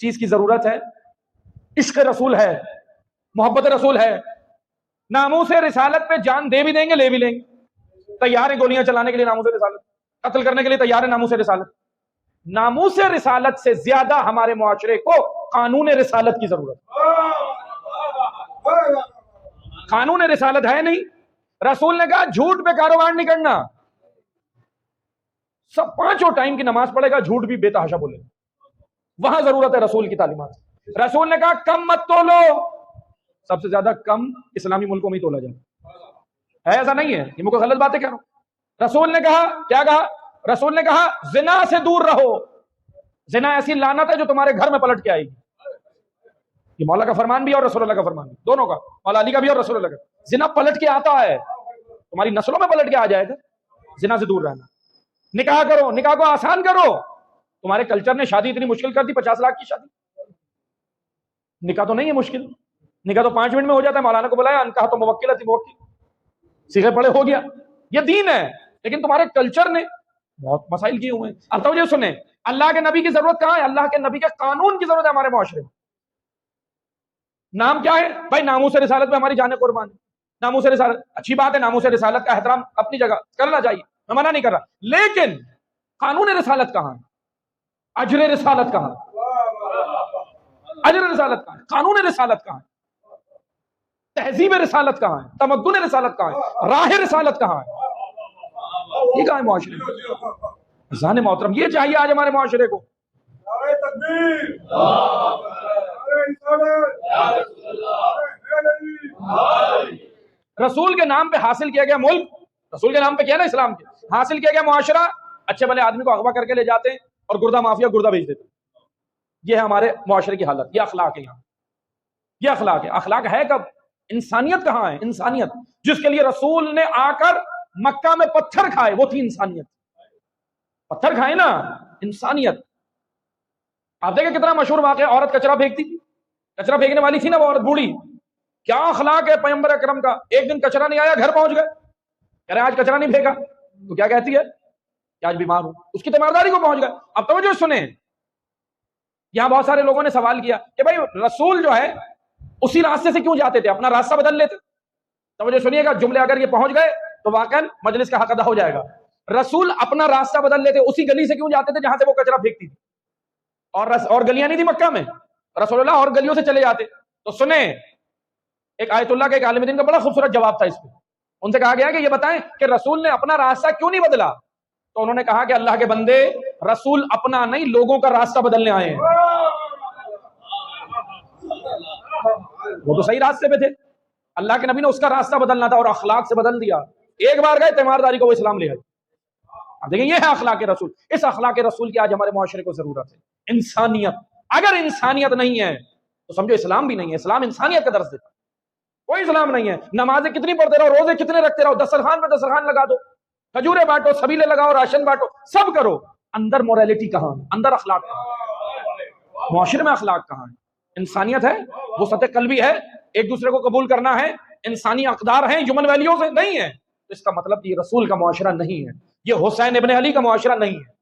چیز کی ضرورت ہے؟ عشق رسول ہے، محبت رسول ہے، ناموس رسالت پہ جان دے بھی دیں گے لے بھی لیں گے، تیار ہیں گولیاں چلانے کے لیے ناموس رسالت، قتل کرنے کے لیے تیار ہے ناموس رسالت۔ ناموس رسالت سے زیادہ ہمارے معاشرے کو قانون رسالت کی ضرورت ہے۔ قانون رسالت ہے نہیں۔ رسول نے کہا جھوٹ پہ کاروبار نہیں کرنا، سب پانچوں ٹائم کی نماز پڑھے گا جھوٹ بھی بے تحاشا بولے گا، وہاں ضرورت ہے رسول کی تعلیمات۔ رسول نے کہا کم مت تولو، سب سے زیادہ کم اسلامی ملکوں میں ہی تولا جائے، ہے ایسا نہیں ہے، یہ میں کوئی غلط باتیں کہہ رہا ہوں۔ رسول نے کہا کیا کہا؟ رسول نے کہا زنا سے دور رہو، زنا ایسی لعنت ہے جو تمہارے گھر میں پلٹ کے آئے گی۔ یہ مولا کا فرمان بھی اور رسول اللہ کا فرمان بھی، دونوں کا، مولا علی کا بھی اور رسول اللہ کا۔ زنا پلٹ کے آتا ہے، تمہاری نسلوں میں پلٹ کے آ جائے گا۔ زنا سے دور رہنا، نکاح کرو، نکاح کو آسان کرو۔ تمہارے کلچر نے شادی اتنی مشکل کر دی، 50 لاکھ کی شادی۔ نکاح تو نہیں ہے مشکل، نکاح تو 5 منٹ میں ہو جاتا ہے، مولانا کو بلایا نکاح تو موکل ہے، موکل سیغے پڑے ہو گیا۔ یہ دین ہے، لیکن تمہارے کلچر نے بہت مسائل کیے ہوئے ہیں۔ اب توجہ سنیں، اللہ کے نبی کی ضرورت کہاں ہے؟ اللہ کے نبی کے قانون کی ضرورت ہے ہمارے معاشرے میں۔ نام کیا ہے بھائی؟ ناموس رسالت پہ ہماری جانیں قربان۔ ناموس رسالت اچھی بات ہے، ناموس رسالت کا احترام اپنی جگہ کرنا چاہیے، میں منع نہیں کر رہا، لیکن قانون رسالت کہاں ہے؟ اجر رسالت کہاں ہے؟ اجر رسالت کہاں ہے؟ قانون رسالت کہاں ہے؟ تہذیب رسالت کہاں ہے؟ تمدن رسالت کہاں ہے؟ راہ رسالت کہاں ہے؟ یہ کہاں ہے معاشرے میں؟ ذہن محترم، یہ چاہیے آج ہمارے معاشرے کو۔ رسول کے نام پہ حاصل کیا گیا ملک، رسول کے نام پہ کیا نا اسلام کے حاصل کیا گیا معاشرہ، اچھے بھلے آدمی کو اغوا کر کے لے جاتے ہیں اور گردہ مافیا گردہ بھیج دیتے ہیں۔ یہ ہے ہمارے معاشرے کی حالت، یہ اخلاق ہے۔ یہاں یہ اخلاق ہے۔ اخلاق ہے کب؟ انسانیت کہاں ہے؟ انسانیت جس کے لیے رسول نے آ کر مکہ میں پتھر کھائے، وہ تھی انسانیت۔ پتھر کھائے نا، انسانیت۔ آپ دیکھیں کتنا مشہور واقعہ، عورت کچرا پھینکتی، کچرا پھینکنے والی تھی نا وہ عورت بوڑھی، کیا اخلاق ہے پیغمبر اکرم کا۔ ایک دن کچرا نہیں آیا، گھر پہنچ گئے، کہہ رہے آج کچرا نہیں پھینکا، تو کیا کہتی ہے کہ آج بیمار ہوں، اس کی تیمارداری کو پہنچ گئے۔ اب توجہ سنیں، یہاں بہت سارے لوگوں نے سوال کیا کہ بھائی رسول جو ہے اسی راستے سے کیوں جاتے تھے، اپنا راستہ بدل لیتے۔ توجہ سنیے گا، جملے اگر یہ پہنچ گئے تو واقعا مجلس کا حق ادا ہو جائے گا۔ رسول اپنا راستہ بدل لیتے، اسی گلی سے کیوں جاتے تھے جہاں سے وہ کچرا پھینکتی تھی، اور گلیاں نہیں تھی مکہ میں، رسول اللہ اور گلیوں سے چلے جاتے۔ تو سنیں، ایک آیت اللہ کے ایک عالم دین کا بڑا خوبصورت جواب تھا اس پہ۔ ان سے کہا گیا کہ یہ بتائیں کہ رسول نے اپنا راستہ کیوں نہیں بدلا؟ تو انہوں نے کہا کہ اللہ کے بندے، رسول اپنا نہیں لوگوں کا راستہ بدلنے آئے ہیں۔ وہ تو صحیح راستے پہ تھے، اللہ کے نبی نے اس کا راستہ بدلنا تھا اور اخلاق سے بدل دیا۔ ایک بار گئے تیمارداری کو وہ اسلام لے آئے۔ اب دیکھیں، یہ ہے اخلاق رسول۔ اس اخلاق رسول کی آج ہمارے معاشرے کو ضرورت ہے۔ انسانیت، اگر انسانیت نہیں ہے تو سمجھو اسلام بھی نہیں ہے۔ اسلام انسانیت کا درس دیتا ہے، کوئی اسلام نہیں ہے۔ نمازیں کتنی پڑھتے رہو، روزے کتنے رکھتے رہو، دسترخوان پہ دسترخوان لگا دو، کھجورے بانٹو، سبیلے لگاؤ، راشن بانٹو، سب کرو، اندر موریلٹی کہاں ہے؟ اندر اخلاق کہاں ہے؟ معاشرے میں اخلاق کہاں ہے؟ انسانیت ہے، وہ سطح قلبی ہے، ایک دوسرے کو قبول کرنا ہے، انسانی اقدار ہیں، ہیومن ویلیوز نہیں ہے، اس کا مطلب یہ رسول کا معاشرہ نہیں ہے، یہ حسین ابن علی کا معاشرہ نہیں ہے۔